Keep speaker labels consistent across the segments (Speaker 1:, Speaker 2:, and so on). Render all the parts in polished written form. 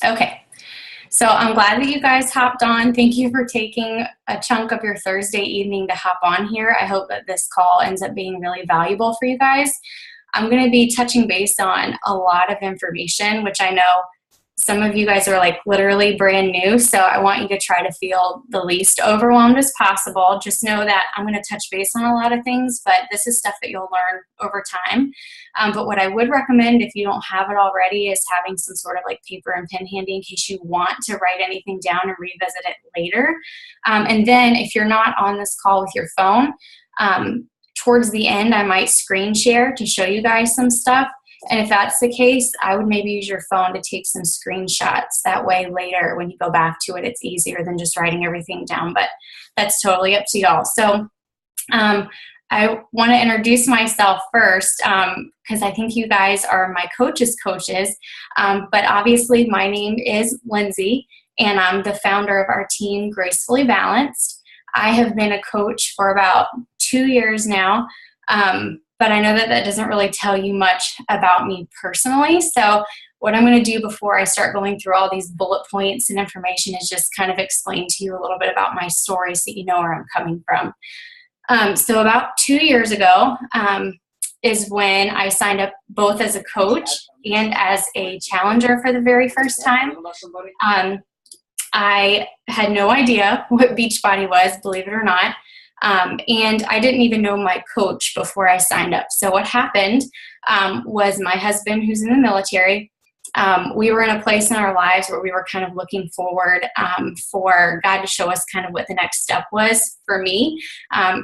Speaker 1: Okay. So I'm glad that you guys hopped on. Thank you for taking a chunk of your Thursday evening to hop on here. I hope that this call ends up being really valuable for you guys. I'm going to be touching base on a lot of information, which I know some of you guys are like literally brand new. So I want you to try to feel the least overwhelmed as possible. Just know that I'm going to touch base on a lot of things, but this is stuff that you'll learn over time. But what I would recommend, if you don't have it already, is having some sort of like paper and pen handy in case you want to write anything down and revisit it later. And then if you're not on this call with your phone, towards the end, I might screen share to show you guys some stuff. And if that's the case, I would maybe use your phone to take some screenshots. That way later when you go back to it, it's easier than just writing everything down. But that's totally up to y'all. So I want to introduce myself first because I think you guys are my coaches' coaches. But obviously my name is Lindsay, and I'm the founder of our team, Gracefully Balanced. I have been a coach for about 2 years now. But I know that that doesn't really tell you much about me personally. So what I'm going to do before I start going through all these bullet points and information is just kind of explain to you a little bit about my story so you know where I'm coming from. So about 2 years ago is when I signed up both as a coach and as a challenger for the very first time. I had no idea what Beachbody was, believe it or not. And I didn't even know my coach before I signed up. So what happened was my husband, who's in the military, we were in a place in our lives where we were kind of looking forward for God to show us kind of what the next step was for me.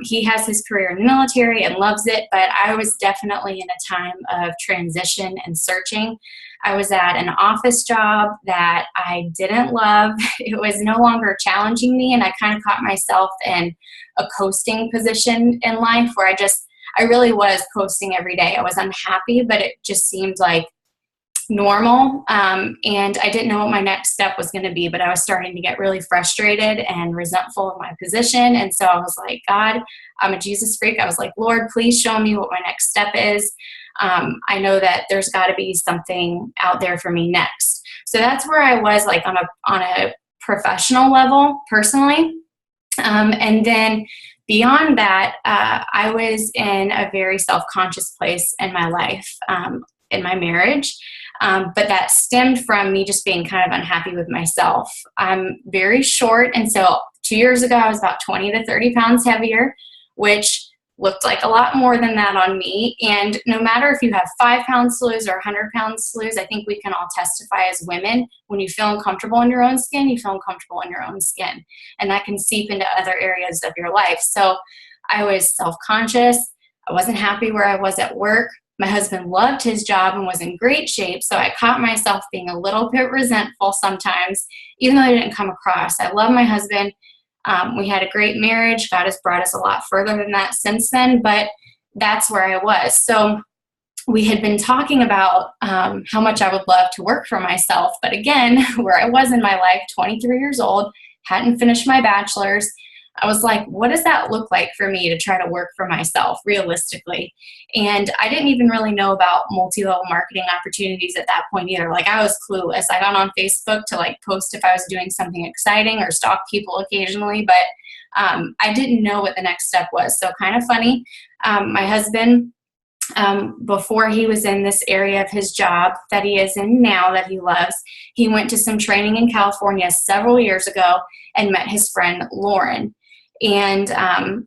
Speaker 1: He has his career in the military and loves it, but I was definitely in a time of transition and searching. I was at an office job that I didn't love. It was no longer challenging me, and I kind of caught myself in a coasting position in life where I really was coasting every day. I was unhappy, but it just seemed like normal. And I didn't know what my next step was going to be, but I was starting to get really frustrated and resentful of my position. And so I was like, God, I'm a Jesus freak. I was like, Lord, please show me what my next step is. I know that there's got to be something out there for me next. So that's where I was like on a professional level personally. And then beyond that, I was in a very self-conscious place in my life, in my marriage. But that stemmed from me just being kind of unhappy with myself. I'm very short. And so 2 years ago, I was about 20 to 30 pounds heavier, which looked like a lot more than that on me. And no matter if you have 5 pounds to lose or 100 pounds to lose, I think we can all testify as women, when you feel uncomfortable in your own skin, you feel uncomfortable in your own skin. And that can seep into other areas of your life. So I was self-conscious. I wasn't happy where I was at work. My husband loved his job and was in great shape. So I caught myself being a little bit resentful sometimes, even though I didn't come across. I love my husband. We had a great marriage. God has brought us a lot further than that since then, but that's where I was. So we had been talking about how much I would love to work for myself. But again, where I was in my life, 23 years old, hadn't finished my bachelor's, I was like, what does that look like for me to try to work for myself realistically? And I didn't even really know about multi-level marketing opportunities at that point either. Like, I was clueless. I got on Facebook to like post if I was doing something exciting or stalk people occasionally, but I didn't know what the next step was. So kind of funny. My husband, before he was in this area of his job that he is in now that he loves, he went to some training in California several years ago and met his friend Lauren. And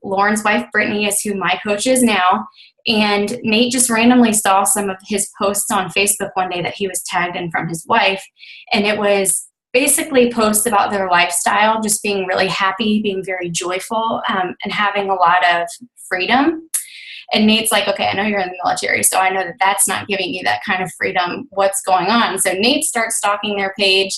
Speaker 1: Lauren's wife, Brittany, is who my coach is now. And Nate just randomly saw some of his posts on Facebook one day that he was tagged in from his wife. And it was basically posts about their lifestyle, just being really happy, being very joyful, and having a lot of freedom. And Nate's like, okay, I know you're in the military, so I know that that's not giving you that kind of freedom. What's going on? So Nate starts stalking their page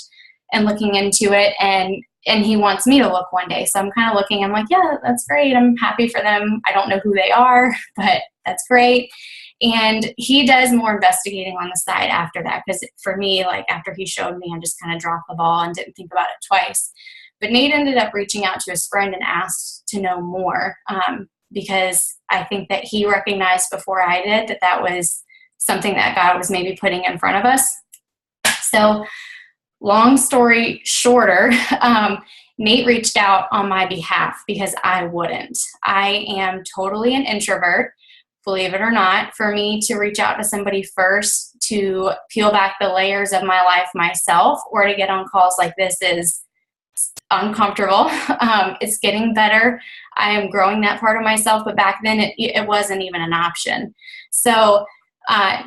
Speaker 1: and looking into it, and he wants me to look one day. So I'm kind of looking, I'm like, yeah, that's great. I'm happy for them. I don't know who they are, but that's great. And he does more investigating on the side after that, because for me, like after he showed me, I just kind of dropped the ball and didn't think about it twice. But Nate ended up reaching out to his friend and asked to know more, because I think that he recognized before I did that that was something that God was maybe putting in front of us. So Long story shorter, Nate reached out on my behalf because I wouldn't. I am totally an introvert, believe it or not. For me to reach out to somebody first to peel back the layers of my life myself or to get on calls like this is uncomfortable. It's getting better. I am growing that part of myself, but back then it wasn't even an option. So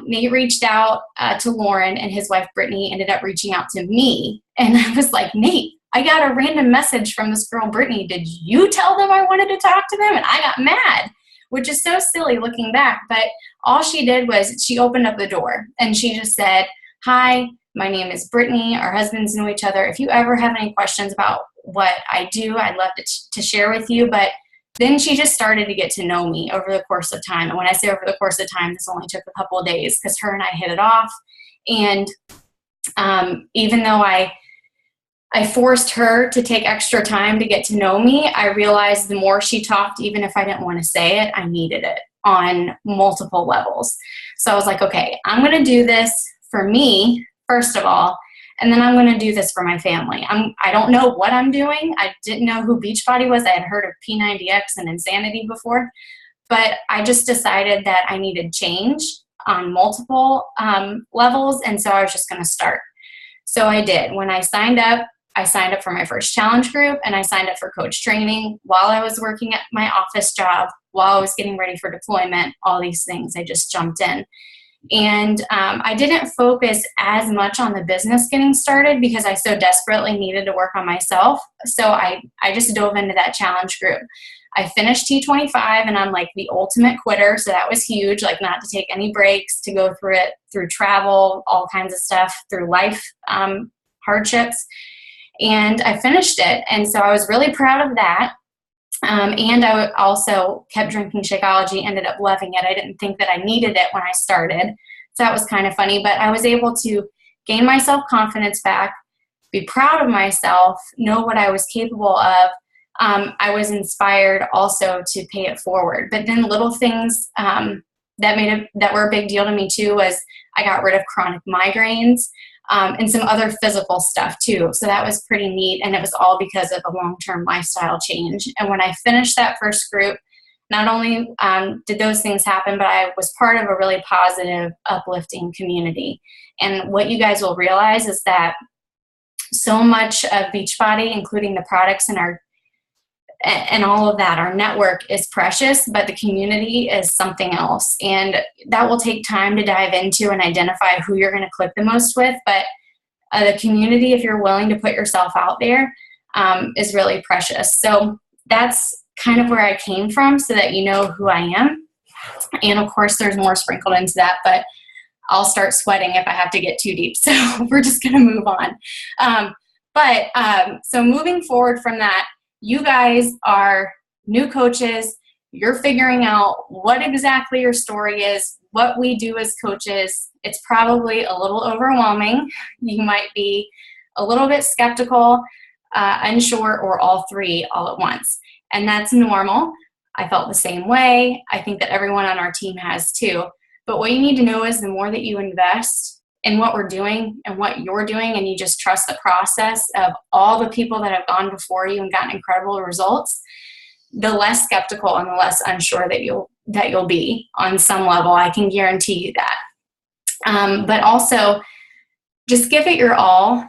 Speaker 1: Nate reached out to Lauren, and his wife Brittany ended up reaching out to me. And I was like, Nate, I got a random message from this girl, Brittany. Did you tell them I wanted to talk to them? And I got mad, which is so silly looking back. But all she did was she opened up the door and she just said, hi, my name is Brittany. Our husbands know each other. If you ever have any questions about what I do, I'd love to share with you. But then she just started to get to know me over the course of time. And when I say over the course of time, this only took a couple of days because her and I hit it off. And even though I forced her to take extra time to get to know me, I realized the more she talked, even if I didn't want to say it, I needed it on multiple levels. So I was like, okay, I'm going to do this for me, first of all, and then I'm going to do this for my family. I don't know what I'm doing. I didn't know who Beachbody was. I had heard of P90X and Insanity before, but I just decided that I needed change on multiple levels, and so I was just going to start. So I did. When I signed up for my first challenge group, and I signed up for coach training while I was working at my office job, while I was getting ready for deployment, all these things. I just jumped in. And I didn't focus as much on the business getting started because I so desperately needed to work on myself. So I just dove into that challenge group. I finished T25 and I'm like the ultimate quitter. So that was huge, like not to take any breaks, to go through it, through travel, all kinds of stuff, through life hardships. And I finished it. And so I was really proud of that. And I also kept drinking Shakeology, ended up loving it. I didn't think that I needed it when I started. So that was kind of funny, but I was able to gain my self-confidence back, be proud of myself, know what I was capable of. I was inspired also to pay it forward. But then little things that were a big deal to me too was I got rid of chronic migraines. And some other physical stuff too. So that was pretty neat. And it was all because of a long-term lifestyle change. And when I finished that first group, not only did those things happen, but I was part of a really positive, uplifting community. And what you guys will realize is that so much of Beachbody, including the products and all of that, our network is precious, but the community is something else. And that will take time to dive into and identify who you're going to click the most with. But the community, if you're willing to put yourself out there, is really precious. So that's kind of where I came from so that you know who I am. And of course, there's more sprinkled into that, but I'll start sweating if I have to get too deep. So we're just going to move on. So moving forward from that, you guys are new coaches. You're figuring out what exactly your story is, what we do as coaches. It's probably a little overwhelming. You might be a little bit skeptical, unsure, or all three all at once. And that's normal. I felt the same way. I think that everyone on our team has too. But what you need to know is the more that you invest in what we're doing and what you're doing, and you just trust the process of all the people that have gone before you and gotten incredible results, the less skeptical and the less unsure that you'll be on some level. I can guarantee you that. But also, just give it your all,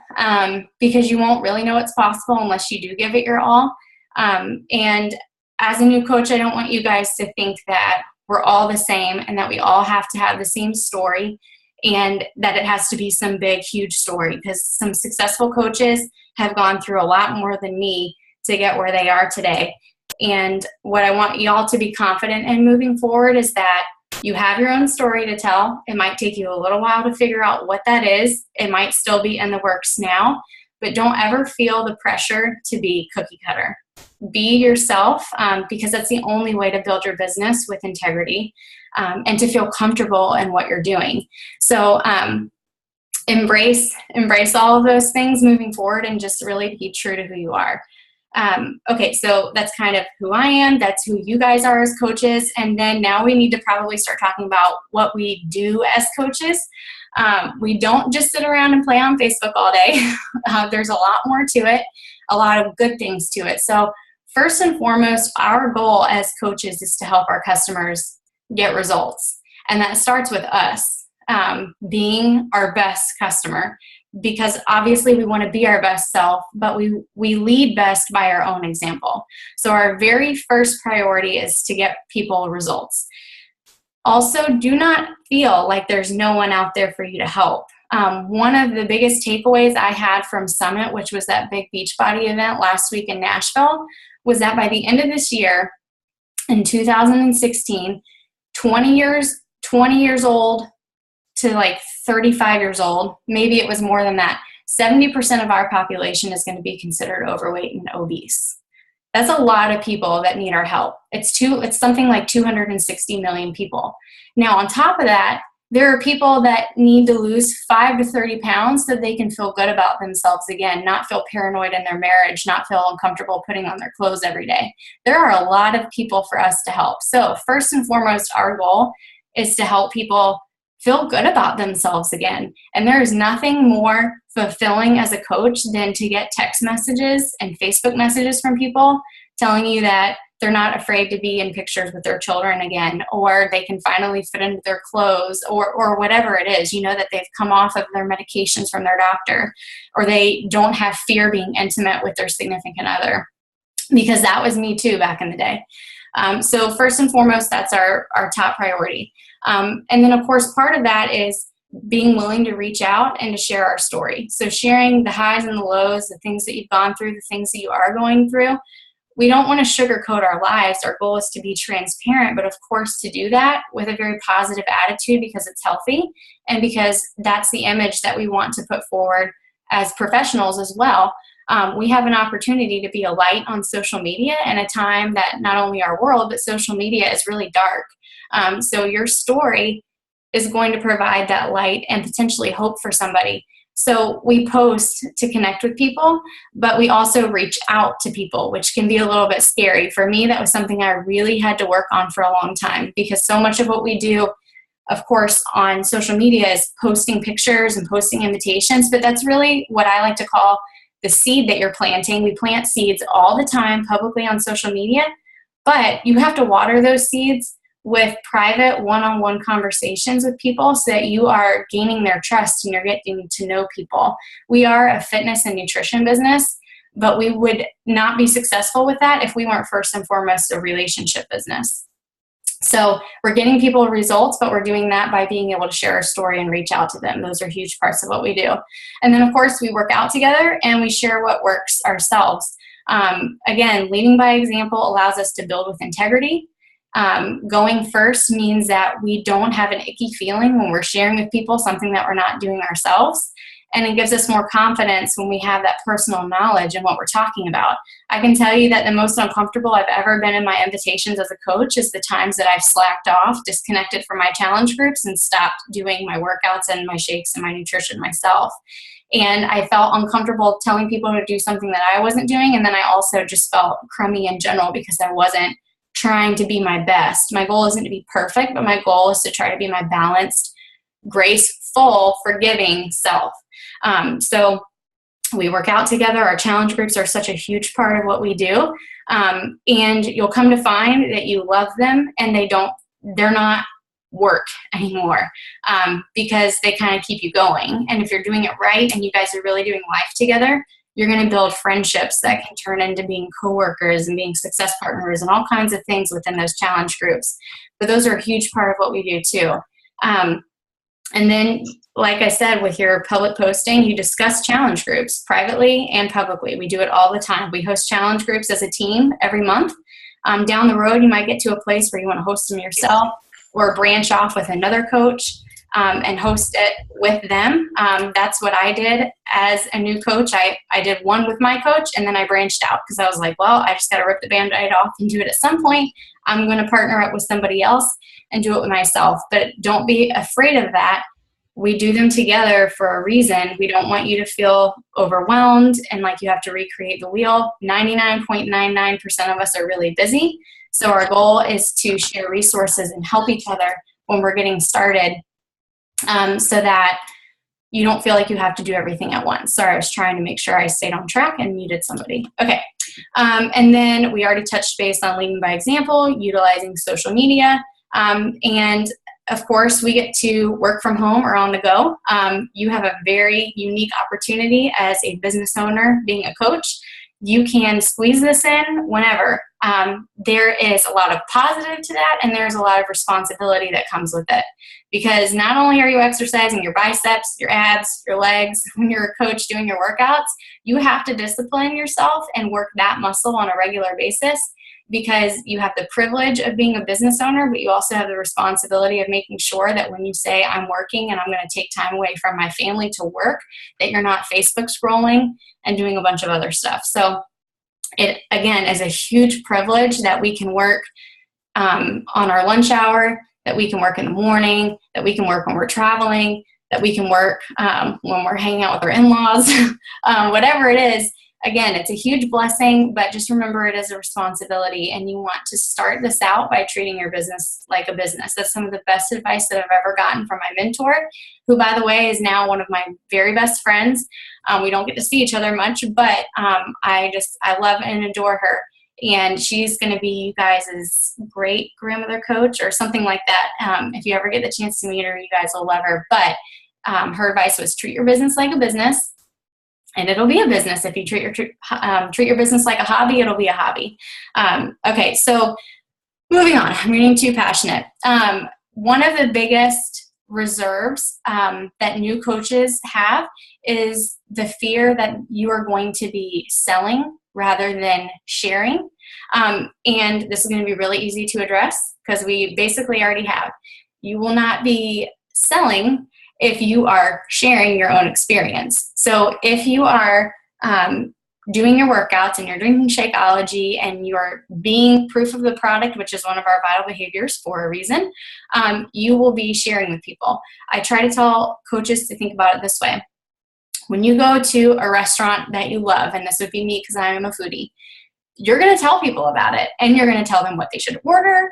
Speaker 1: because you won't really know what's possible unless you do give it your all. And as a new coach, I don't want you guys to think that we're all the same and that we all have to have the same story, and that it has to be some big, huge story, because some successful coaches have gone through a lot more than me to get where they are today. And what I want y'all to be confident in moving forward is that you have your own story to tell. It might take you a little while to figure out what that is. It might still be in the works now, but don't ever feel the pressure to be cookie cutter. Be yourself, because that's the only way to build your business with integrity, and to feel comfortable in what you're doing. So embrace all of those things moving forward and just really be true to who you are. Okay, so that's kind of who I am. That's who you guys are as coaches. And then now we need to probably start talking about what we do as coaches. We don't just sit around and play on Facebook all day. There's a lot more to it, a lot of good things to it. So first and foremost, our goal as coaches is to help our customers get results. And that starts with us being our best customer, because obviously we want to be our best self, but we lead best by our own example. So our very first priority is to get people results. Also, do not feel like there's no one out there for you to help. One of the biggest takeaways I had from Summit, which was that big Beachbody event last week in Nashville, was that by the end of this year, in 2016, 20 years old to like 35 years old, maybe it was more than that, 70% of our population is going to be considered overweight and obese. That's a lot of people that need our help. It's something like 260 million people. Now, on top of that, there are people that need to lose 5 to 30 pounds so they can feel good about themselves again, not feel paranoid in their marriage, not feel uncomfortable putting on their clothes every day. There are a lot of people for us to help. So first and foremost, our goal is to help people feel good about themselves again. And there is nothing more fulfilling as a coach than to get text messages and Facebook messages from people telling you that they're not afraid to be in pictures with their children again, or they can finally fit into their clothes, or whatever it is, that they've come off of their medications from their doctor, or they don't have fear being intimate with their significant other, because that was me too back in the day. So first and foremost, that's our top priority. And then of course, part of that is being willing to reach out and to share our story. So sharing the highs and the lows, the things that you've gone through, the things that you are going through. We don't want to sugarcoat our lives. Our goal is to be transparent, but of course to do that with a very positive attitude, because it's healthy and because that's the image that we want to put forward as professionals as well. We have an opportunity to be a light on social media in a time that not only our world, but social media is really dark. So your story is going to provide that light and potentially hope for somebody. So we post to connect with people, but we also reach out to people, which can be a little bit scary. For me, that was something I really had to work on for a long time, because so much of what we do, of course, on social media is posting pictures and posting invitations, but that's really what I like to call the seed that you're planting. We plant seeds all the time publicly on social media, but you have to water those seeds with private one-on-one conversations with people so that you are gaining their trust and you're getting to know people. We are a fitness and nutrition business, but we would not be successful with that if we weren't first and foremost a relationship business. So we're getting people results, but we're doing that by being able to share our story and reach out to them. Those are huge parts of what we do. And then of course we work out together and we share what works ourselves. Again, leading by example allows us to build with integrity. Going first means that we don't have an icky feeling when we're sharing with people something that we're not doing ourselves. And it gives us more confidence when we have that personal knowledge in what we're talking about. I can tell you that the most uncomfortable I've ever been in my invitations as a coach is the times that I've slacked off, disconnected from my challenge groups, and stopped doing my workouts and my shakes and my nutrition myself. And I felt uncomfortable telling people to do something that I wasn't doing. And then I also just felt crummy in general because I wasn't trying to be my best. My goal isn't to be perfect, but my goal is to try to be my balanced, graceful, forgiving self. So we work out together. Our challenge groups are such a huge part of what we do. And you'll come to find that you love them and they're not work anymore, because they kind of keep you going. And if you're doing it right and you guys are really doing life together, you're going to build friendships that can turn into being coworkers and being success partners and all kinds of things within those challenge groups. But those are a huge part of what we do too. And then, like I said, with your public posting, you discuss challenge groups privately and publicly. We do it all the time. We host challenge groups as a team every month. Down the road, you might get to a place where you want to host them yourself or branch off with another coach and host it with them. That's what I did as a new coach. I did one with my coach, and then I branched out because I was like, well, I just got to rip the Band-Aid off and do it at some point. I'm going to partner up with somebody else and do it with myself. But don't be afraid of that. We do them together for a reason. We don't want you to feel overwhelmed and like you have to recreate the wheel. 99.99% of us are really busy. So our goal is to share resources and help each other when we're getting started so that you don't feel like you have to do everything at once. Sorry, I was trying to make sure I stayed on track and muted somebody. Okay. And then we already touched base on leading by example, utilizing social media. And of course, we get to work from home or on the go. You have a very unique opportunity as a business owner, being a coach. You can squeeze this in whenever. There is a lot of positive to that, and there's a lot of responsibility that comes with it. Because not only are you exercising your biceps, your abs, your legs, when you're a coach doing your workouts, you have to discipline yourself and work that muscle on a regular basis, because you have the privilege of being a business owner, but you also have the responsibility of making sure that when you say I'm working and I'm going to take time away from my family to work, that you're not Facebook scrolling and doing a bunch of other stuff. So it, again, is a huge privilege that we can work on our lunch hour, that we can work in the morning, that we can work when we're traveling, that we can work when we're hanging out with our in-laws, whatever it is. Again, it's a huge blessing, but just remember it is a responsibility, and you want to start this out by treating your business like a business. That's some of the best advice that I've ever gotten from my mentor, who, by the way, is now one of my very best friends. We don't get to see each other much, but I love and adore her. And she's going to be you guys' great grandmother coach or something like that. If you ever get the chance to meet her, you guys will love her. But her advice was treat your business like a business. And it'll be a business. If you treat your business like a hobby, it'll be a hobby. Okay, so moving on. I'm getting too passionate. One of the biggest reserves that new coaches have is the fear that you are going to be selling rather than sharing. And this is going to be really easy to address because we basically already have. You will not be selling if you are sharing your own experience. So if you are doing your workouts and you're drinking Shakeology and you are being proof of the product, which is one of our vital behaviors for a reason, you will be sharing with people. I try to tell coaches to think about it this way. When you go to a restaurant that you love, and this would be me because I am a foodie, you're going to tell people about it, and you're going to tell them what they should order,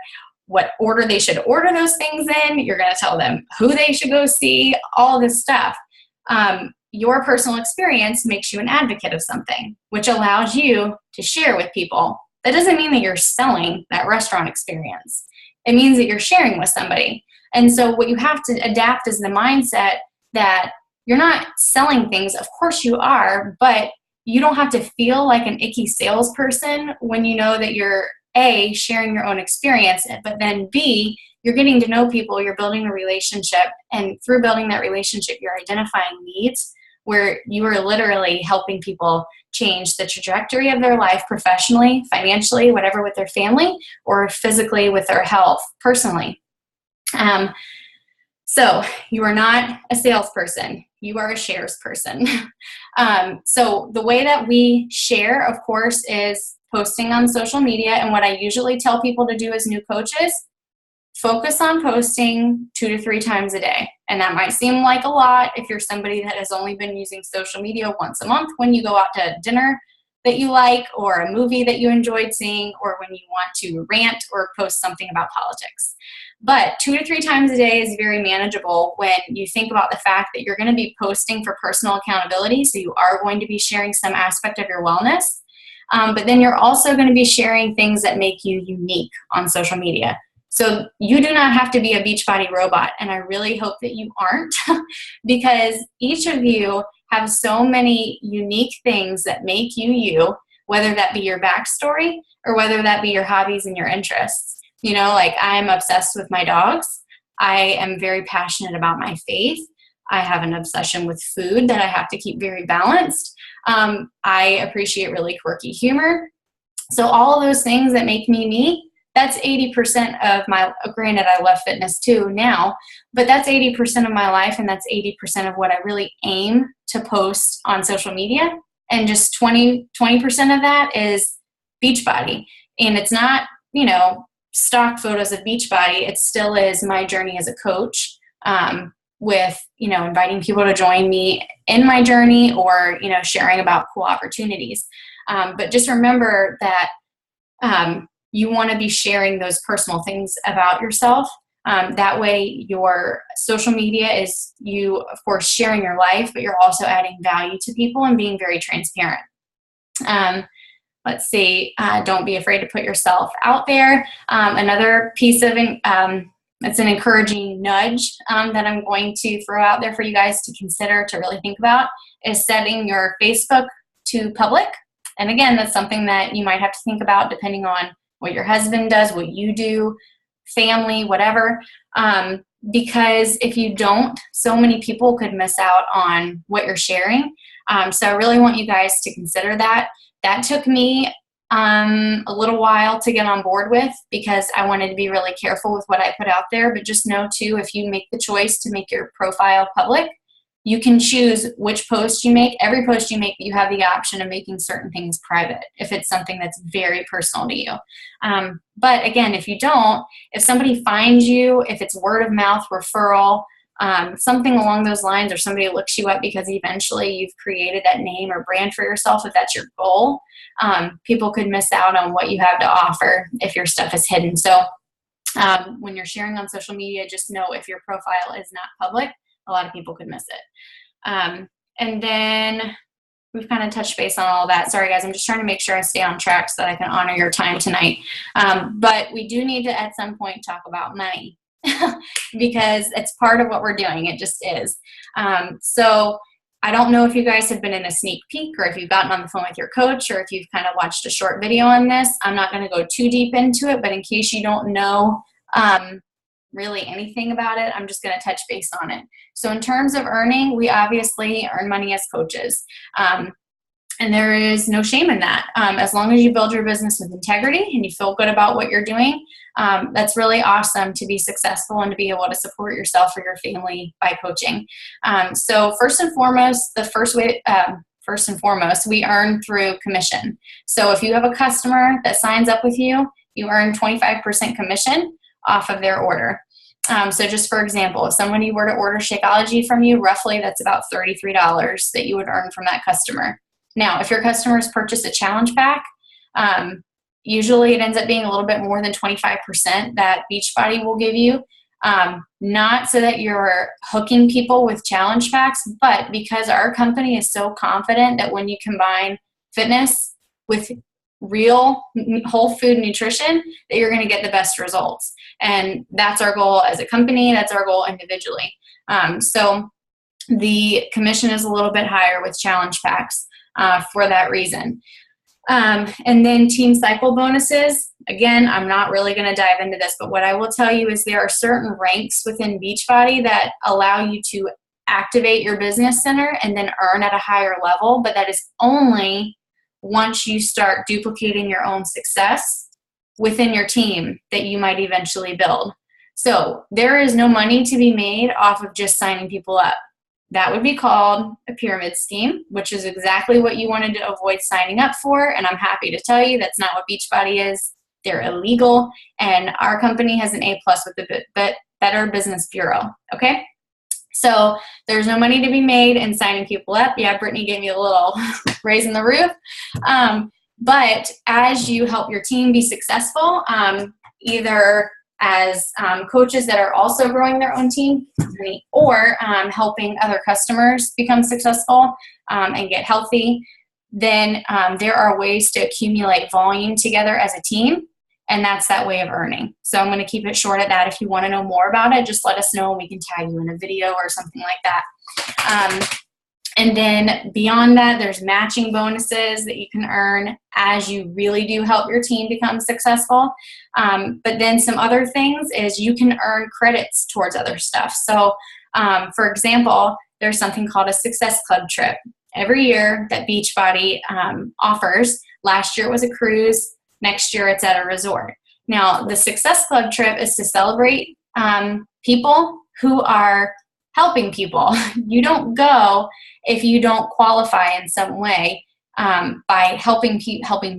Speaker 1: what order they should order those things in. You're going to tell them who they should go see, all this stuff. Your personal experience makes you an advocate of something, which allows you to share with people. That doesn't mean that you're selling that restaurant experience. It means that you're sharing with somebody. And so what you have to adapt is the mindset that you're not selling things. Of course you are, but you don't have to feel like an icky salesperson when you know that you're A, sharing your own experience, but then B, you're getting to know people, you're building a relationship, and through building that relationship, you're identifying needs where you are literally helping people change the trajectory of their life professionally, financially, whatever, with their family, or physically with their health personally. So you are not a salesperson. You are a shares person. So the way that we share, of course, is posting on social media. And what I usually tell people to do as new coaches, focus on posting 2 to 3 times a day. And that might seem like a lot if you're somebody that has only been using social media once a month when you go out to dinner that you like, or a movie that you enjoyed seeing, or when you want to rant or post something about politics. But 2 to 3 times a day is very manageable when you think about the fact that you're going to be posting for personal accountability. So you are going to be sharing some aspect of your wellness. But then you're also going to be sharing things that make you unique on social media. So you do not have to be a Beachbody robot, and I really hope that you aren't, because each of you have so many unique things that make you you, whether that be your backstory or whether that be your hobbies and your interests. You know, like I'm obsessed with my dogs. I am very passionate about my faith. I have an obsession with food that I have to keep very balanced. I appreciate really quirky humor. So all of those things that make me me, that's 80% of my, granted I love fitness too now, but that's 80% of my life, and that's 80% of what I really aim to post on social media. And just 20% of that is Beachbody. And it's not, you know, stock photos of Beachbody. It still is my journey as a coach, with, you know, inviting people to join me in my journey, or, you know, sharing about cool opportunities. But just remember that you want to be sharing those personal things about yourself. That way your social media is you, of course, sharing your life, but you're also adding value to people and being very transparent. Let's see, don't be afraid to put yourself out there. Another piece of it's an encouraging nudge that I'm going to throw out there for you guys to consider, to really think about, is setting your Facebook to public. And again, that's something that you might have to think about depending on what your husband does, what you do, family, whatever. Because if you don't, so many people could miss out on what you're sharing. So I really want you guys to consider that. That took me a little while to get on board with, because I wanted to be really careful with what I put out there. But just know too, if you make the choice to make your profile public, you can choose which post you make. Every post you make, you have the option of making certain things private if it's something that's very personal to you. But again, if you don't, if somebody finds you, if it's word of mouth referral, something along those lines, or somebody looks you up because eventually you've created that name or brand for yourself, if that's your goal, people could miss out on what you have to offer if your stuff is hidden. So when you're sharing on social media, just know if your profile is not public, a lot of people could miss it. And then we've kind of touched base on all that. Sorry guys, I'm just trying to make sure I stay on track so that I can honor your time tonight. But we do need to at some point talk about money because it's part of what we're doing. It just is. So I don't know if you guys have been in a sneak peek, or if you've gotten on the phone with your coach, or if you've kind of watched a short video on this. I'm not going to go too deep into it, but in case you don't know really anything about it, I'm just going to touch base on it. So in terms of earning, we obviously earn money as coaches. And there is no shame in that. As long as you build your business with integrity and you feel good about what you're doing, that's really awesome to be successful and to be able to support yourself or your family by coaching. So first and foremost, we earn through commission. So if you have a customer that signs up with you, you earn 25% commission off of their order. So just for example, if somebody were to order Shakeology from you, roughly that's about $33 that you would earn from that customer. Now, if your customers purchase a challenge pack, usually it ends up being a little bit more than 25% that Beachbody will give you. Not so that you're hooking people with challenge packs, but because our company is so confident that when you combine fitness with real whole food nutrition, that you're going to get the best results. And that's our goal as a company. That's our goal individually. So the commission is a little bit higher with challenge packs for that reason. And then team cycle bonuses. Again, I'm not really going to dive into this, but what I will tell you is there are certain ranks within Beachbody that allow you to activate your business center and then earn at a higher level, but that is only once you start duplicating your own success within your team that you might eventually build. So there is no money to be made off of just signing people up. That would be called a pyramid scheme, which is exactly what you wanted to avoid signing up for. And I'm happy to tell you that's not what Beachbody is. They're illegal. And our company has an A+ with the Better Business Bureau. Okay? So there's no money to be made in signing people up. Yeah, Brittany gave me a little raise in the roof. But as you help your team be successful, either as coaches that are also growing their own team, or helping other customers become successful and get healthy, then there are ways to accumulate volume together as a team, and that's that way of earning. So I'm going to keep it short at that. If you want to know more about it, just let us know and we can tag you in a video or something like that. And then beyond that, there's matching bonuses that you can earn as you really do help your team become successful. But then some other things is you can earn credits towards other stuff. So for example, there's something called a Success Club trip every year that Beachbody offers. Last year it was a cruise. Next year it's at a resort. Now, the Success Club trip is to celebrate people who are helping people. You don't go if you don't qualify in some way by helping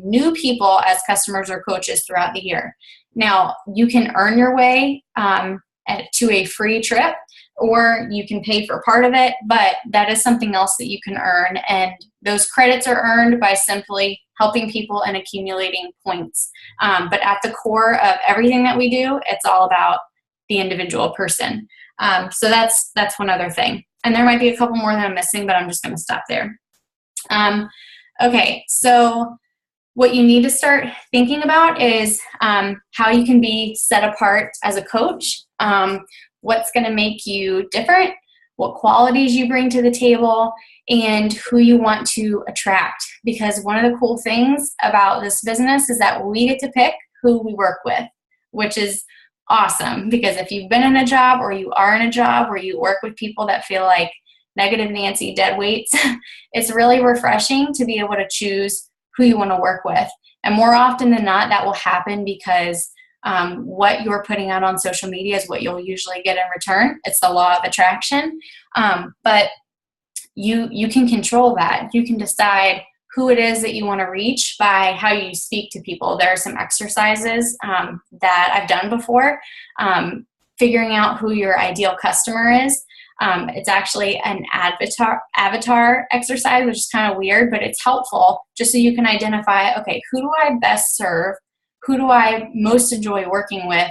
Speaker 1: new people as customers or coaches throughout the year. Now, you can earn your way to a free trip, or you can pay for part of it, but that is something else that you can earn. And those credits are earned by simply helping people and accumulating points. But at the core of everything that we do, it's all about the individual person. So that's one other thing. And there might be a couple more that I'm missing, but I'm just going to stop there. Okay, so what you need to start thinking about is how you can be set apart as a coach, what's going to make you different, what qualities you bring to the table, and who you want to attract. Because one of the cool things about this business is that we get to pick who we work with, which is awesome. Because if you've been in a job or you are in a job where you work with people that feel like negative Nancy dead weights, it's really refreshing to be able to choose who you want to work with. And more often than not, that will happen because what you're putting out on social media is what you'll usually get in return. It's the law of attraction. But you can control that. You can decide who it is that you want to reach by how you speak to people. There are some exercises that I've done before, figuring out who your ideal customer is. It's actually an avatar exercise, which is kind of weird, but it's helpful just so you can identify, okay, who do I best serve? Who do I most enjoy working with?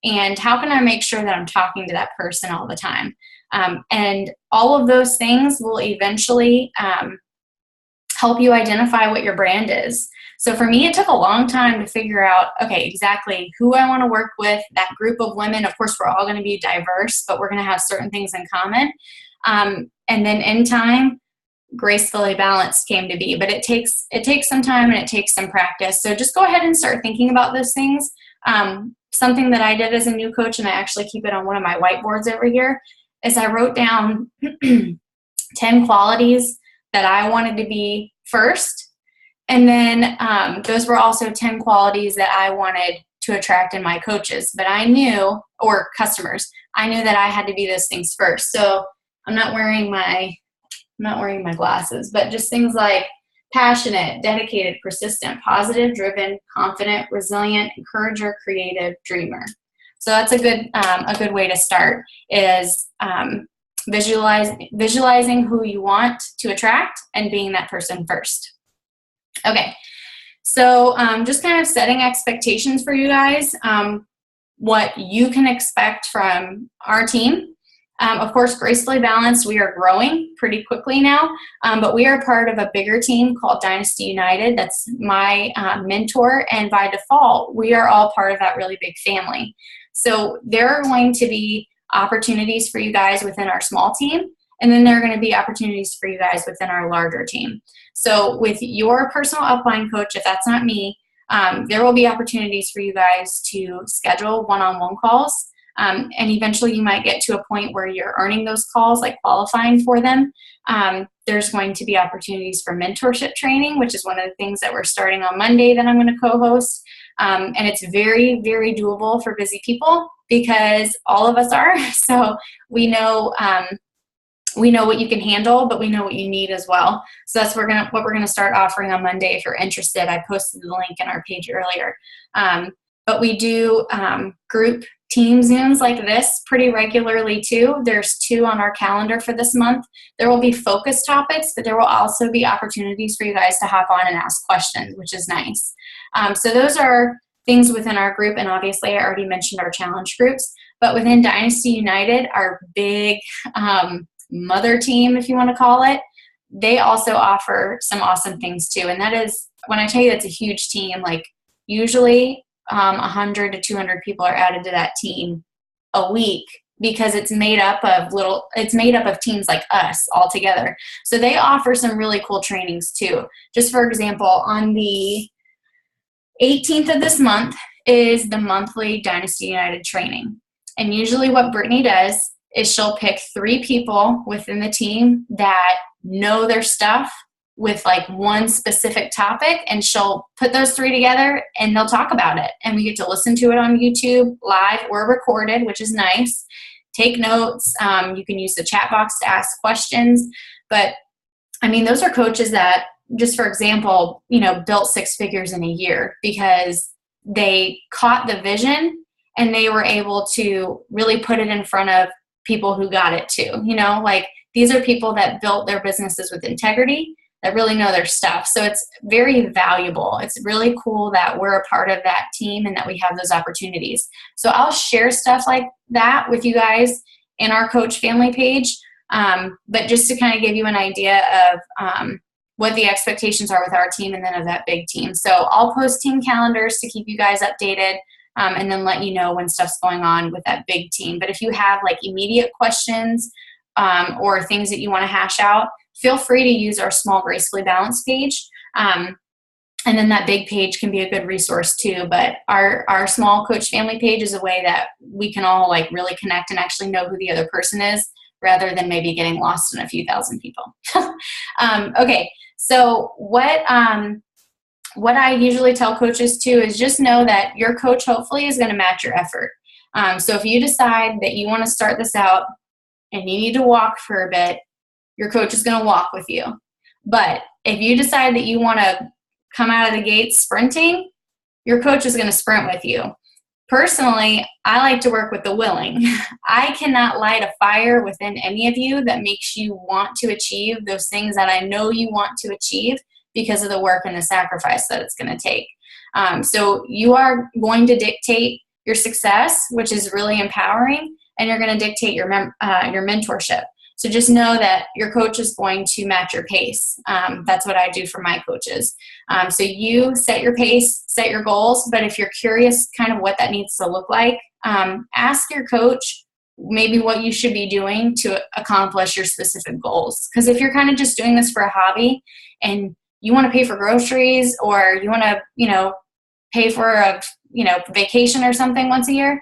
Speaker 1: And how can I make sure that I'm talking to that person all the time? And all of those things will eventually help you identify what your brand is. So for me, it took a long time to figure out, okay, exactly who I want to work with, that group of women. Of course, we're all going to be diverse, but we're going to have certain things in common. And then in time, Gracefully Balanced came to be. But it takes some time and it takes some practice. So just go ahead and start thinking about those things. Something that I did as a new coach, and I actually keep it on one of my whiteboards over here, is I wrote down 10 qualities that I wanted to be first. And then those were also 10 qualities that I wanted to attract in my coaches. But I knew, or customers, I knew that I had to be those things first. So I'm not wearing my glasses, but just things like passionate, dedicated, persistent, positive, driven, confident, resilient, encourager, creative, dreamer. So that's a good way to start is visualizing who you want to attract and being that person first. Okay, so just kind of setting expectations for you guys, what you can expect from our team. Of course, Gracefully Balanced, we are growing pretty quickly now, but we are part of a bigger team called Dynasty United. That's my mentor, and by default, we are all part of that really big family. So there are going to be opportunities for you guys within our small team, and then there are going to be opportunities for you guys within our larger team. So with your personal upline coach, if that's not me, there will be opportunities for you guys to schedule one-on-one calls. And eventually you might get to a point where you're earning those calls, like qualifying for them. There's going to be opportunities for mentorship training, which is one of the things that we're starting on Monday that I'm going to co-host. And it's very, very doable for busy people because all of us are. So we know what you can handle, but we know what you need as well. So that's what we're gonna start offering on Monday. If you're interested, I posted the link in our page earlier. But we do group team Zooms like this pretty regularly too. There's 2 on our calendar for this month. There will be focus topics, but there will also be opportunities for you guys to hop on and ask questions, which is nice. So those are things within our group, and obviously I already mentioned our challenge groups, but within Dynasty United, our big mother team, if you want to call it, they also offer some awesome things too. And that is, when I tell you it's a huge team, like usually 100 to 200 people are added to that team a week because it's made up of teams like us all together. So they offer some really cool trainings too. Just for example, on the 18th of this month is the monthly Dynasty United training. And usually what Brittany does is she'll pick 3 people within the team that know their stuff with like one specific topic, and she'll put those 3 together and they'll talk about it. And we get to listen to it on YouTube live or recorded, which is nice. Take notes. You can use the chat box to ask questions. But I mean, those are coaches that, just for example, built 6 figures in a year because they caught the vision and they were able to really put it in front of people who got it too. Like these are people that built their businesses with integrity. that really know their stuff. So it's very valuable. It's really cool that we're a part of that team and that we have those opportunities. So I'll share stuff like that with you guys in our coach family page. But just to kind of give you an idea of what the expectations are with our team and then of that big team. So I'll post team calendars to keep you guys updated, and then let you know when stuff's going on with that big team. But if you have like immediate questions or things that you want to hash out, feel free to use our small Gracefully Balanced page. And then that big page can be a good resource too. But our small coach family page is a way that we can all like really connect and actually know who the other person is, rather than maybe getting lost in a few thousand people. Okay, so what I usually tell coaches too is just know that your coach hopefully is going to match your effort. So if you decide that you want to start this out and you need to walk for a bit, your coach is going to walk with you. But if you decide that you want to come out of the gate sprinting, your coach is going to sprint with you. Personally, I like to work with the willing. I cannot light a fire within any of you that makes you want to achieve those things that I know you want to achieve because of the work and the sacrifice that it's going to take. So you are going to dictate your success, which is really empowering, and you're going to dictate your mentorship. So just know that your coach is going to match your pace. That's what I do for my coaches. So you set your pace, set your goals, but if you're curious kind of what that needs to look like, ask your coach maybe what you should be doing to accomplish your specific goals. Because if you're kind of just doing this for a hobby and you want to pay for groceries, or you want to, pay for a, vacation or something once a year,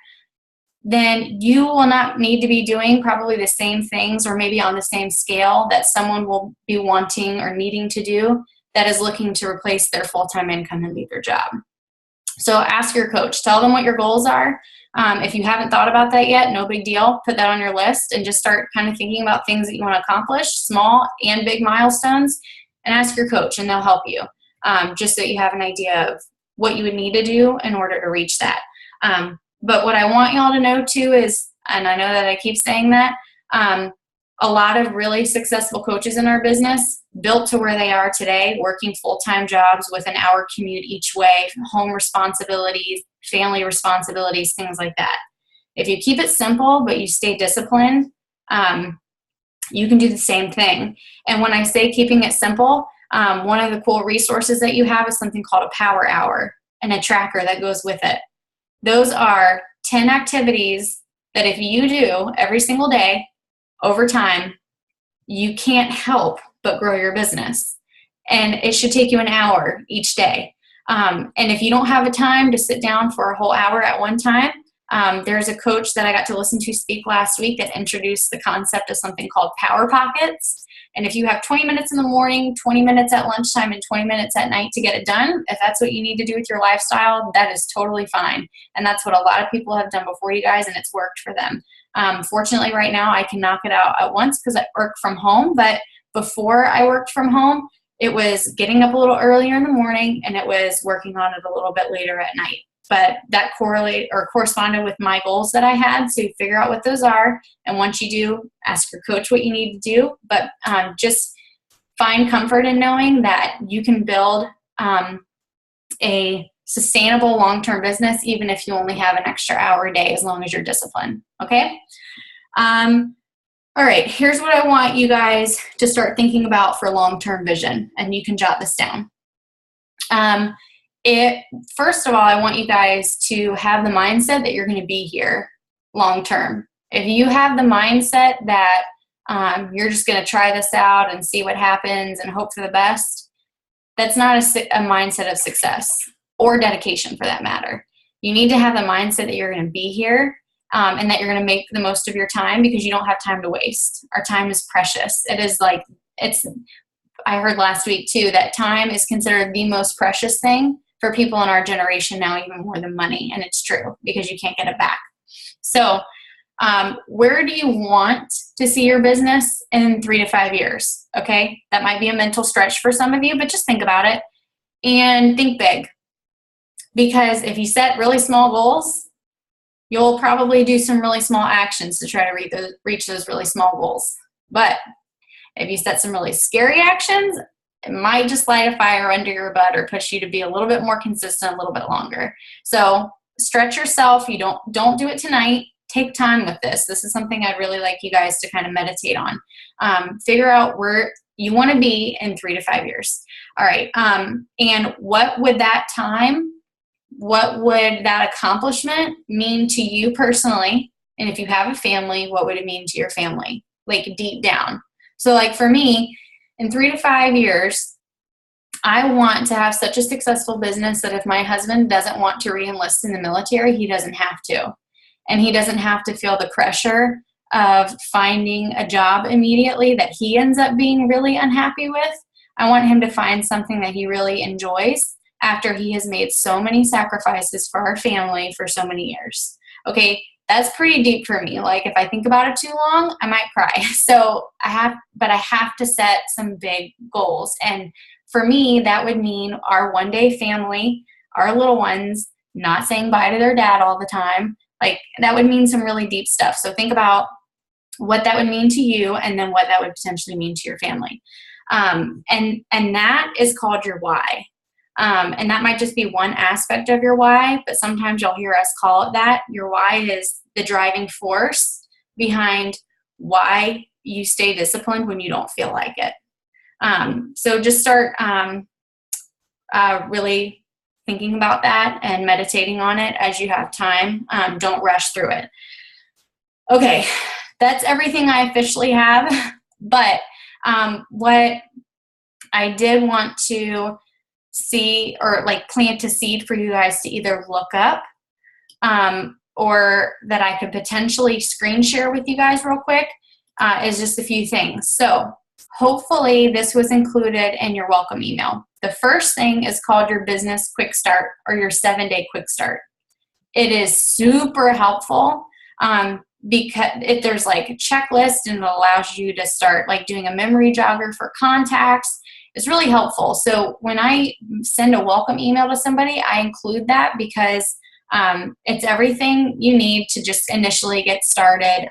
Speaker 1: then you will not need to be doing probably the same things or maybe on the same scale that someone will be wanting or needing to do that is looking to replace their full-time income and leave their job. So ask your coach, tell them what your goals are. If you haven't thought about that yet, no big deal. Put that on your list and just start kind of thinking about things that you want to accomplish, small and big milestones, and ask your coach and they'll help you, just so you have an idea of what you would need to do in order to reach that. But what I want y'all to know too is, and I know that I keep saying that, a lot of really successful coaches in our business built to where they are today, working full-time jobs with an hour commute each way, home responsibilities, family responsibilities, things like that. If you keep it simple, but you stay disciplined, you can do the same thing. And when I say keeping it simple, one of the cool resources that you have is something called a power hour and a tracker that goes with it. Those are 10 activities that if you do every single day over time, you can't help but grow your business. And it should take you an hour each day. And if you don't have a time to sit down for a whole hour at one time, there's a coach that I got to listen to speak last week that introduced the concept of something called power pockets. And if you have 20 minutes in the morning, 20 minutes at lunchtime, and 20 minutes at night to get it done, if that's what you need to do with your lifestyle, that is totally fine. And that's what a lot of people have done before you guys, and it's worked for them. Fortunately, right now, I can knock it out at once because I work from home. But before I worked from home, it was getting up a little earlier in the morning, and it was working on it a little bit later at night. But that corresponded with my goals that I had. So you figure out what those are. And once you do, ask your coach what you need to do. But just find comfort in knowing that you can build a sustainable long-term business, even if you only have an extra hour a day, as long as you're disciplined. Okay? All right. Here's what I want you guys to start thinking about for long-term vision. And you can jot this down. First of all, I want you guys to have the mindset that you're going to be here long term. If you have the mindset that you're just going to try this out and see what happens and hope for the best, that's not a mindset of success or dedication for that matter. You need to have the mindset that you're going to be here and that you're going to make the most of your time, because you don't have time to waste. Our time is precious. I heard last week too that time is considered the most precious thing for people in our generation now, even more than money. And it's true, because you can't get it back. So where do you want to see your business in 3 to 5 years? Okay. That might be a mental stretch for some of you, but just think about it and think big. Because if you set really small goals, you'll probably do some really small actions to try to reach those really small goals. But if you set some really scary actions, it might just light a fire under your butt or push you to be a little bit more consistent, a little bit longer. So stretch yourself. You don't do it tonight. Take time with this. This is something I'd really like you guys to kind of meditate on. Figure out where you want to be in 3 to 5 years. All right. And what would that accomplishment mean to you personally? And if you have a family, what would it mean to your family? Like deep down. So like for me, in 3 to 5 years, I want to have such a successful business that if my husband doesn't want to re-enlist in the military, he doesn't have to. And he doesn't have to feel the pressure of finding a job immediately that he ends up being really unhappy with. I want him to find something that he really enjoys after he has made so many sacrifices for our family for so many years. Okay, that's pretty deep for me. Like if I think about it too long, I might cry. So I have to set some big goals. And for me, that would mean our one-day family, our little ones, not saying bye to their dad all the time. Like that would mean some really deep stuff. So think about what that would mean to you and then what that would potentially mean to your family. And that is called your why. And that might just be one aspect of your why, but sometimes you'll hear us call it that. Your why is the driving force behind why you stay disciplined when you don't feel like it. So just start really thinking about that and meditating on it as you have time. Don't rush through it. Okay, that's everything I officially have. But what I did want to see or like plant a seed for you guys to either look up or that I could potentially screen share with you guys real quick is just a few things. So hopefully this was included in your welcome email. The first thing is called your business quick start or your 7-day quick start. It is super helpful because there's like a checklist and it allows you to start like doing a memory jogger for contacts. It's really helpful. So when I send a welcome email to somebody, I include that because it's everything you need to just initially get started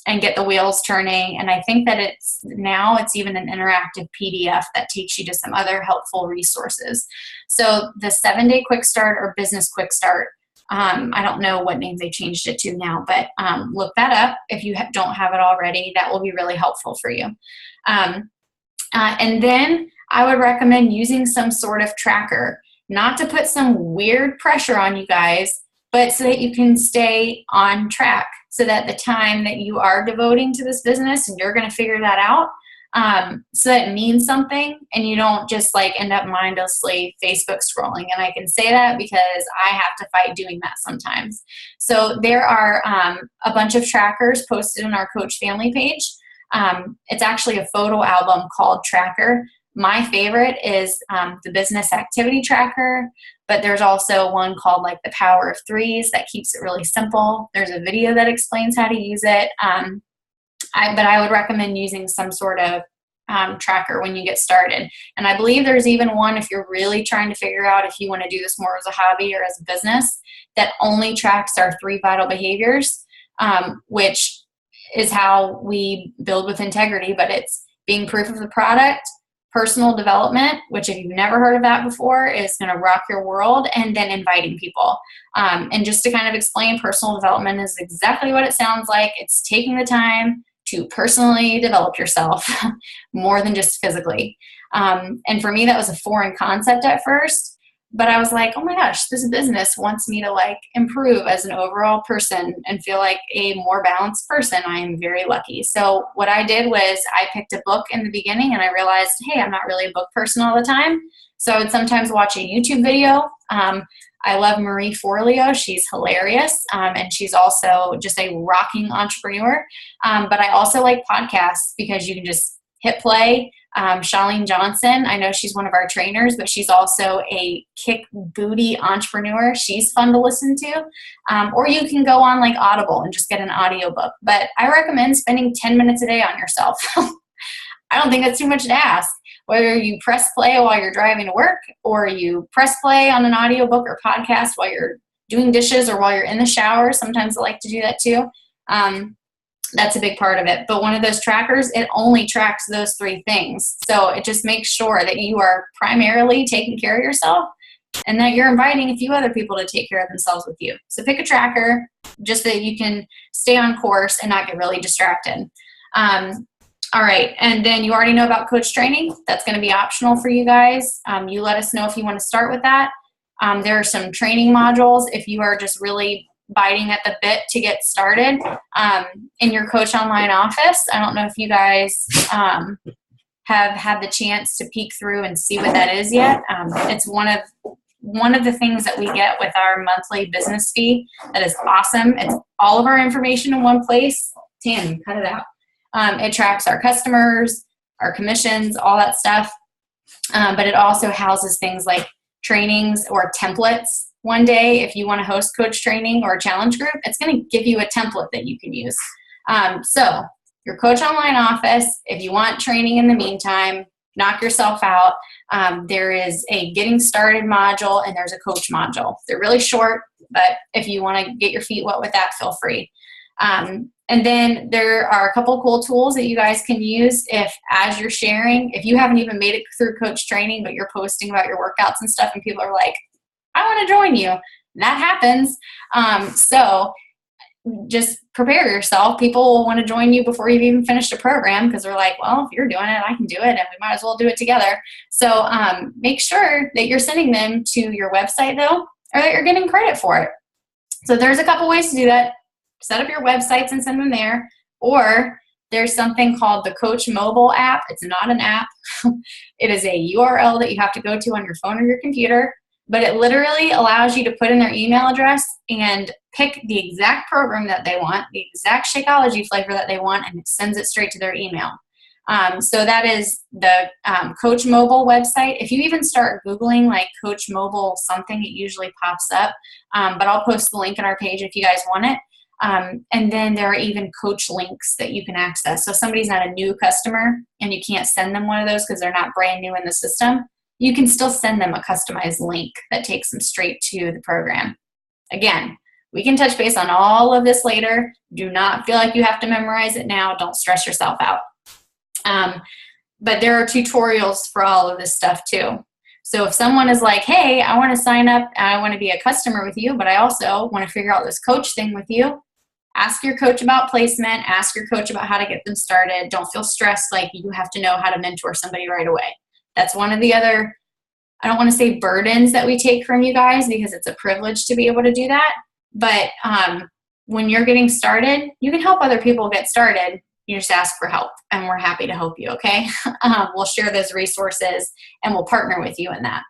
Speaker 1: and get the wheels turning. And I think that it's even an interactive PDF that takes you to some other helpful resources. So the 7-day quick start or business quick start, I don't know what name they changed it to now, but look that up if you don't have it already. That will be really helpful for you. And then I would recommend using some sort of tracker, not to put some weird pressure on you guys, but so that you can stay on track, so that the time that you are devoting to this business and you're going to figure that out, so that it means something and you don't just like end up mindlessly Facebook scrolling. And I can say that because I have to fight doing that sometimes. So there are a bunch of trackers posted in our Coach Family page. It's actually a photo album called Tracker. My favorite is the Business Activity Tracker, but there's also one called like the Power of Threes that keeps it really simple. There's a video that explains how to use it. But I would recommend using some sort of tracker when you get started. And I believe there's even one if you're really trying to figure out if you want to do this more as a hobby or as a business that only tracks our 3 vital behaviors, which is how we build with integrity, but it's being proof of the product, personal development, which if you've never heard of that before, is going to rock your world, and then inviting people. And just to kind of explain, personal development is exactly what it sounds like. It's taking the time to personally develop yourself more than just physically. And for me, that was a foreign concept at first. But I was like, oh my gosh, this business wants me to like improve as an overall person and feel like a more balanced person. I am very lucky. So what I did was I picked a book in the beginning and I realized, hey, I'm not really a book person all the time. So I would sometimes watch a YouTube video. I love Marie Forleo. She's hilarious. And she's also just a rocking entrepreneur. But I also like podcasts because you can just hit play. Charlene Johnson, I know she's one of our trainers, but she's also a kick booty entrepreneur. She's fun to listen to. Or you can go on like Audible and just get an audiobook. But I recommend spending 10 minutes a day on yourself. I don't think that's too much to ask. Whether you press play while you're driving to work, or you press play on an audiobook or podcast while you're doing dishes or while you're in the shower. Sometimes I like to do that too. That's a big part of it. But one of those trackers, it only tracks those 3 things. So it just makes sure that you are primarily taking care of yourself and that you're inviting a few other people to take care of themselves with you. So pick a tracker just so that you can stay on course and not get really distracted. All right. And then you already know about coach training. That's going to be optional for you guys. You let us know if you want to start with that. There are some training modules if you are just really biting at the bit to get started in your Coach Online office. I don't know if you guys have had the chance to peek through and see what that is yet. It's one of the things that we get with our monthly business fee that is awesome. It's all of our information in one place. Tam, cut it out. It tracks our customers, our commissions, all that stuff. But it also houses things like trainings or templates. One day, if you want to host coach training or a challenge group, it's going to give you a template that you can use. So your Coach Online office, if you want training in the meantime, knock yourself out. There is a getting started module and there's a coach module. They're really short, but if you want to get your feet wet with that, feel free. And then there are a couple cool tools that you guys can use if, as you're sharing, if you haven't even made it through coach training, but you're posting about your workouts and stuff and people are like, I want to join you. That happens. So just prepare yourself. People will want to join you before you've even finished a program because they're like, well, if you're doing it, I can do it and we might as well do it together. So make sure that you're sending them to your website though, or that you're getting credit for it. So there's a couple ways to do that. Set up your websites and send them there. Or there's something called the Coach Mobile app. It's not an app. It is a URL that you have to go to on your phone or your computer. But it literally allows you to put in their email address and pick the exact program that they want, the exact Shakeology flavor that they want, and it sends it straight to their email. So that is the Coach Mobile website. If you even start Googling like Coach Mobile something, it usually pops up. But I'll post the link on our page if you guys want it. And then there are even coach links that you can access. So if somebody's not a new customer and you can't send them one of those because they're not brand new in the system, you can still send them a customized link that takes them straight to the program. Again, we can touch base on all of this later. Do not feel like you have to memorize it now. Don't stress yourself out. But there are tutorials for all of this stuff too. So if someone is like, hey, I want to sign up, I want to be a customer with you, but I also want to figure out this coach thing with you, ask your coach about placement, ask your coach about how to get them started. Don't feel stressed like you have to know how to mentor somebody right away. That's one of the other, I don't want to say burdens that we take from you guys because it's a privilege to be able to do that. But when you're getting started, you can help other people get started. You just ask for help and we're happy to help you, okay? We'll share those resources and we'll partner with you in that.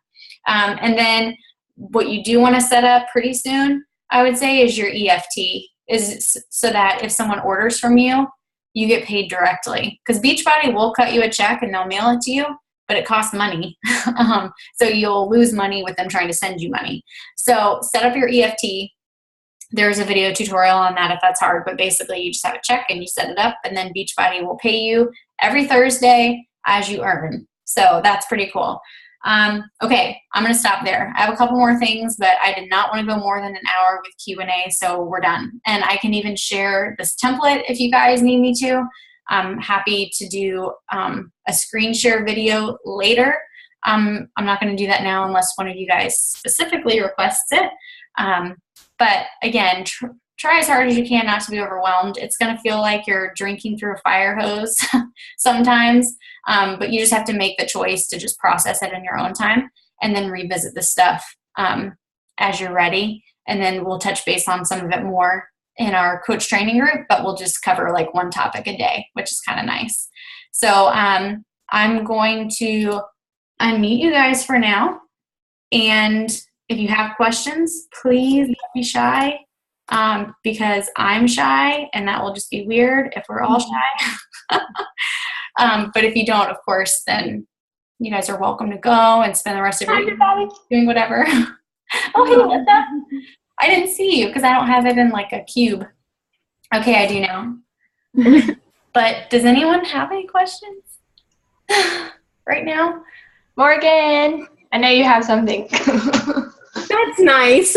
Speaker 1: And then what you do want to set up pretty soon, I would say, is your EFT, is so that if someone orders from you, you get paid directly. Because Beachbody will cut you a check and they'll mail it to you, but it costs money. So you'll lose money with them trying to send you money. So set up your EFT. There's a video tutorial on that if that's hard, but basically you just have a check and you set it up and then Beachbody will pay you every Thursday as you earn. So that's pretty cool. Okay, I'm going to stop there. I have a couple more things, but I did not want to go more than an hour with Q&A, so we're done. And I can even share this template if you guys need me to. I'm happy to do a screen share video later. I'm not going to do that now unless one of you guys specifically requests it. But again, try as hard as you can not to be overwhelmed. It's going to feel like you're drinking through a fire hose sometimes, but you just have to make the choice to just process it in your own time and then revisit the stuff as you're ready. And then we'll touch base on some of it more in our coach training group, but we'll just cover like one topic a day, which is kind of nice. So I'm going to unmute you guys for now. And if you have questions, please don't be shy, because I'm shy and that will just be weird if we're all shy. But if you don't, of course, then you guys are welcome to go and spend the rest of your evening doing whatever. Oh, hey, Melissa. I didn't see you because I don't have it in like a cube. Okay, I do now. But does anyone have any questions right now?
Speaker 2: Morgan, I know you have something.
Speaker 3: That's nice.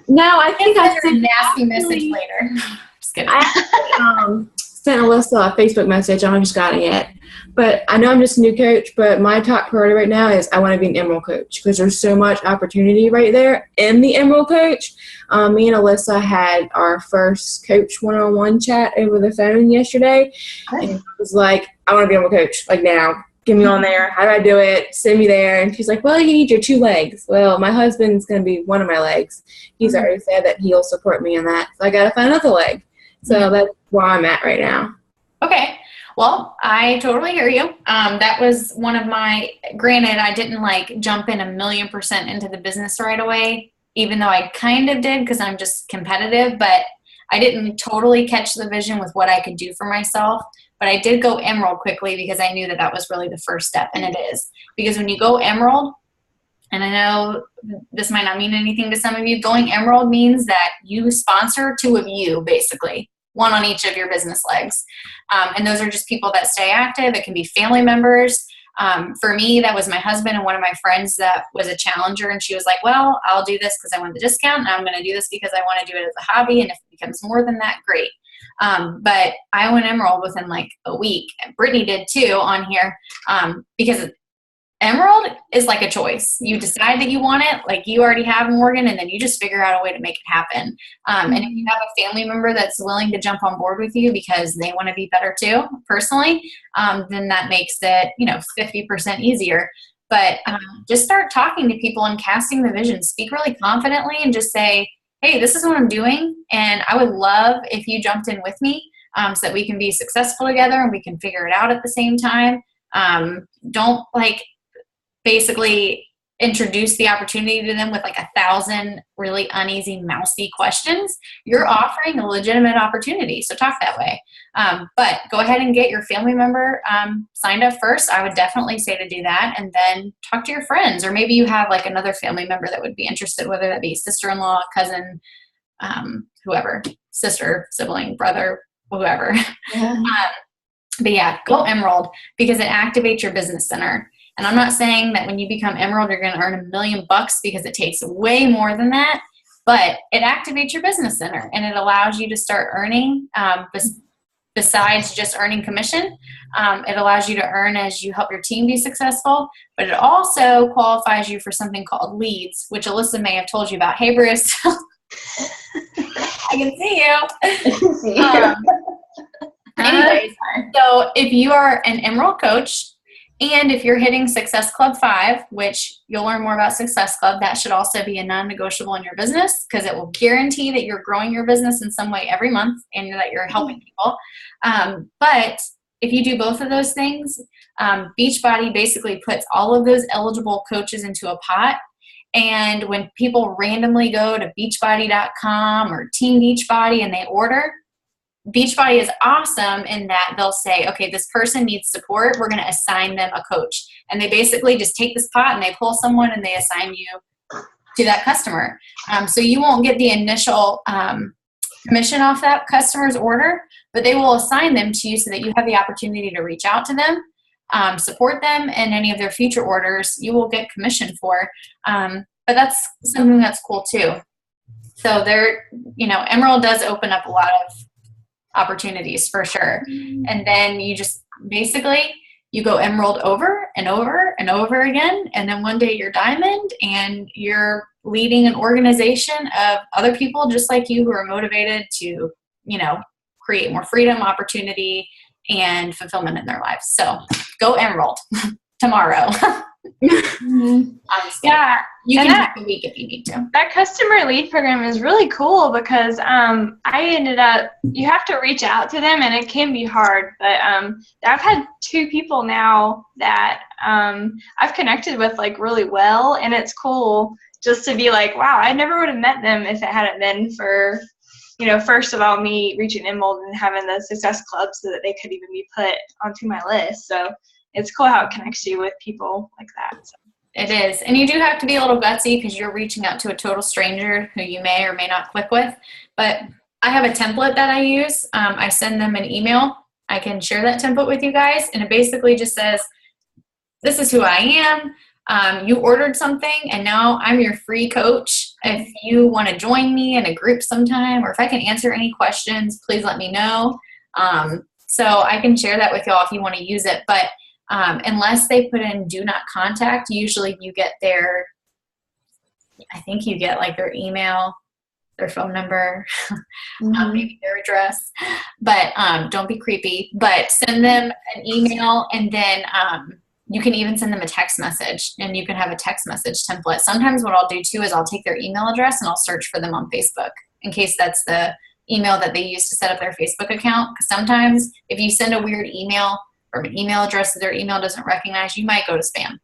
Speaker 3: No, I think I
Speaker 1: sent a nasty message later. Just kidding.
Speaker 3: I sent Alyssa a Facebook message. I don't know if she's got it yet. But I know I'm just a new coach, but my top priority right now is I want to be an Emerald coach because there's so much opportunity right there in the Emerald coach. Me and Alyssa had our first coach one-on-one chat over the phone yesterday. And I was like, I want to be an Emerald coach, like now. Get me on there. How do I do it? Send me there. And she's like, well, you need your 2 legs. Well, my husband's going to be one of my legs. He's already said that he'll support me in that. So I got to find another leg. So that's where I'm at right now.
Speaker 1: Okay. Well, I totally hear you. That was one of my, granted, I didn't like jump in 1,000,000% into the business right away, even though I kind of did because I'm just competitive, but I didn't totally catch the vision with what I could do for myself. But I did go Emerald quickly because I knew that that was really the first step, and it is. Because when you go Emerald, and I know this might not mean anything to some of you, going Emerald means that you sponsor 2 of you, basically, 1 on each of your business legs. And those are just people that stay active. It can be family members. For me, that was my husband and one of my friends that was a challenger, and she was like, well, I'll do this because I want the discount, and I'm going to do this because I want to do it as a hobby, and if it becomes more than that, great. But I went Emerald within like a week. Brittany did too on here, because Emerald is like a choice. You decide that you want it, like you already have Morgan, and then you just figure out a way to make it happen. And if you have a family member that's willing to jump on board with you because they want to be better too, personally, then that makes it, 50% easier. But just start talking to people and casting the vision. Speak really confidently and just say, hey, this is what I'm doing, and I would love if you jumped in with me so that we can be successful together and we can figure it out at the same time. Don't basically introduce the opportunity to them with 1,000 really uneasy, mousy questions. You're offering a legitimate opportunity, so talk that way. But go ahead and get your family member signed up first. I would definitely say to do that, and then talk to your friends, or maybe you have another family member that would be interested, whether that be sister-in-law, cousin, whoever, sister, sibling, brother, whoever.
Speaker 2: Yeah.
Speaker 1: But yeah, go Emerald because it activates your business center. And I'm not saying that when you become Emerald, you're going to earn $1,000,000 because it takes way more than that, but it activates your business center and it allows you to start earning, besides just earning commission. It allows you to earn as you help your team be successful, but it also qualifies you for something called leads, which Alyssa may have told you about. Hey, Bruce. I can see you. Anyways, so if you are an Emerald coach, and if you're hitting Success Club 5, which you'll learn more about Success Club, that should also be a non-negotiable in your business because it will guarantee that you're growing your business in some way every month and that you're helping people. But if you do both of those things, Beachbody basically puts all of those eligible coaches into a pot. And when people randomly go to beachbody.com or Team Beachbody and they order, Beachbody is awesome in that they'll say, okay, this person needs support. We're going to assign them a coach. And they basically just take this pot and they pull someone and they assign you to that customer. So you won't get the initial commission off that customer's order, but they will assign them to you so that you have the opportunity to reach out to them, support them, and any of their future orders you will get commission for. But that's something that's cool too. So Emerald does open up a lot of opportunities for sure. And then you just basically you go Emerald over and over and over again, and then one day you're Diamond and you're leading an organization of other people just like you who are motivated to create more freedom, opportunity, and fulfillment in their lives. So go Emerald tomorrow.
Speaker 2: Yeah,
Speaker 1: you can take a week if you need to.
Speaker 2: That customer lead program is really cool because you have to reach out to them and it can be hard, but I've had 2 people now that I've connected with really well, and it's cool just to be like, wow, I never would have met them if it hadn't been for first of all me reaching Emerald and having the Success Club so that they could even be put onto my list. So it's cool how it connects you with people like that. So.
Speaker 1: It is. And you do have to be a little gutsy because you're reaching out to a total stranger who you may or may not click with. But I have a template that I use. I send them an email. I can share that template with you guys. And it basically just says, this is who I am. You ordered something and now I'm your free coach. if you want to join me in a group sometime, or if I can answer any questions, please let me know. So I can share that with y'all if you want to use it. But unless they put in do not contact, usually you get I think you get like their email, their phone number, maybe their address, but don't be creepy, but send them an email, and then you can even send them a text message, and you can have a text message template. Sometimes what I'll do too is I'll take their email address and I'll search for them on Facebook in case that's the email that they use to set up their Facebook account. Because sometimes if you send a weird email from an email address that their email doesn't recognize, you might go to spam.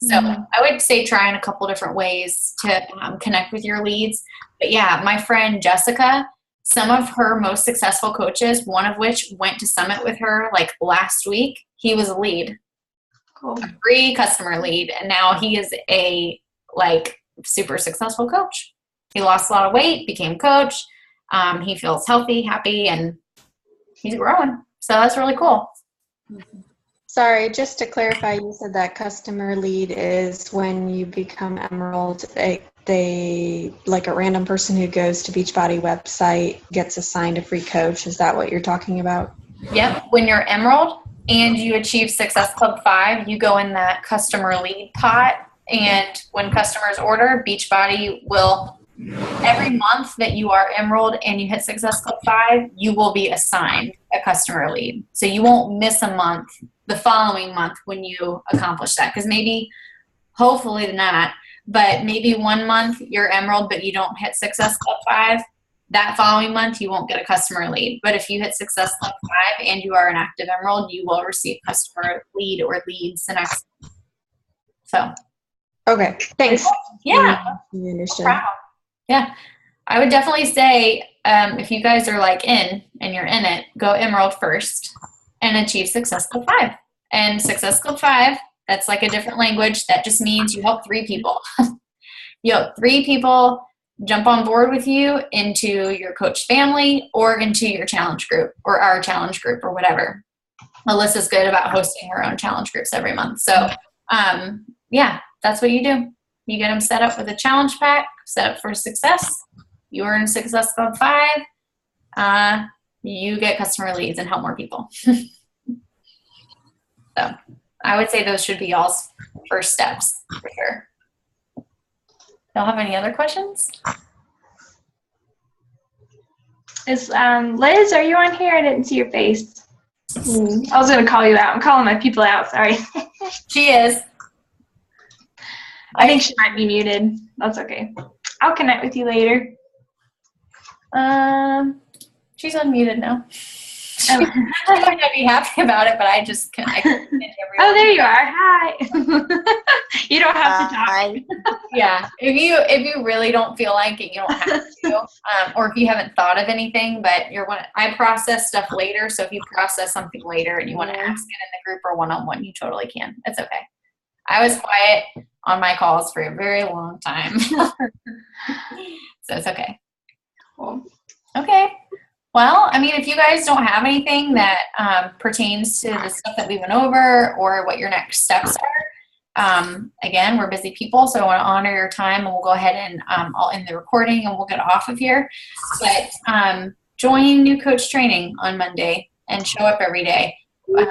Speaker 1: So I would say try in a couple different ways to connect with your leads. But yeah, my friend Jessica, some of her most successful coaches, one of which went to Summit with her like last week, he was a lead, a free customer lead. And now he is a like super successful coach. He lost a lot of weight, became coach. He feels healthy, happy, and he's growing. So that's really cool.
Speaker 4: Sorry, just to clarify, you said that customer lead is when you become Emerald, they like a random person who goes to Beachbody website gets assigned a free coach. Is that what you're talking about?
Speaker 1: Yep. When you're Emerald and you achieve Success Club 5, you go in that customer lead pot. And when customers order, Beachbody will, every month that you are Emerald and you hit Success Club 5, you will be assigned a customer lead. So you won't miss a month the following month when you accomplish that. Because maybe, hopefully not, but maybe one month you're Emerald but you don't hit Success Club 5. That following month you won't get a customer lead. But if you hit Success Club 5 and you are an active Emerald, you will receive customer lead or leads the next month. So.
Speaker 4: Okay, thanks.
Speaker 1: Yeah.
Speaker 4: You understood.
Speaker 1: No problem. Yeah. I would definitely say if you guys are like in and you're in it, go Emerald first and achieve Success Club 5. And Success Club 5, that's like a different language. That just means you help 3 people. You help 3 people jump on board with you into your coach family or into your challenge group or our challenge group or whatever. Melissa's good about hosting her own challenge groups every month. So, yeah, that's what you do. You get them set up with a challenge pack, set up for success. You earn Success Club 5. You get customer leads and help more people. So I would say those should be y'all's first steps for sure. Y'all have any other questions?
Speaker 2: Is Liz, are you on here? I didn't see your face. I was going to call you out. I'm calling my people out. Sorry.
Speaker 1: She is.
Speaker 2: I think she might be muted. That's okay. I'll connect with you later.
Speaker 1: She's unmuted now.
Speaker 2: Oh.
Speaker 1: I might not be happy about it, but I can't
Speaker 2: Oh, there you are. Hi. You don't have to talk.
Speaker 4: Hi.
Speaker 1: Yeah. If you really don't feel like it, you don't have to. Or if you haven't thought of anything, but I process stuff later. So if you process something later and you want to ask it in the group or one-on-one, you totally can. It's okay. I was quiet on my calls for a very long time. So it's okay.
Speaker 2: Cool.
Speaker 1: Okay. Well, I mean, if you guys don't have anything that pertains to the stuff that we went over or what your next steps are, again, we're busy people, so I want to honor your time, and we'll go ahead and I'll end the recording and we'll get off of here. But join New Coach Training on Monday and show up every day. With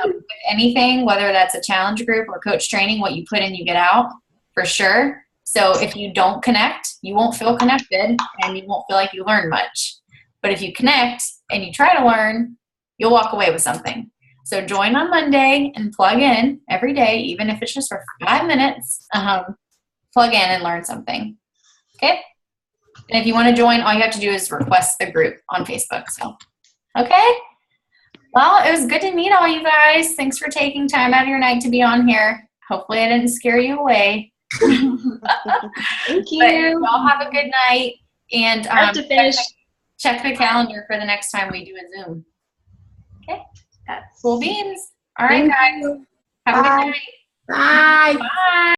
Speaker 1: anything, whether that's a challenge group or coach training, what you put in, you get out for sure. So if you don't connect, you won't feel connected and you won't feel like you learn much. But if you connect and you try to learn, you'll walk away with something. So join on Monday and plug in every day, even if it's just for 5 minutes. Plug in and learn something. Okay? And if you want to join, all you have to do is request the group on Facebook. So, okay? Well, it was good to meet all you guys. Thanks for taking time out of your night to be on here. Hopefully I didn't scare you away.
Speaker 4: Thank you.
Speaker 1: But y'all have a good night. And
Speaker 2: I have to finish.
Speaker 1: check the calendar for the next time we do a Zoom. Okay? Cool beans. All right, guys. Have a good night.
Speaker 3: Bye.
Speaker 1: Bye.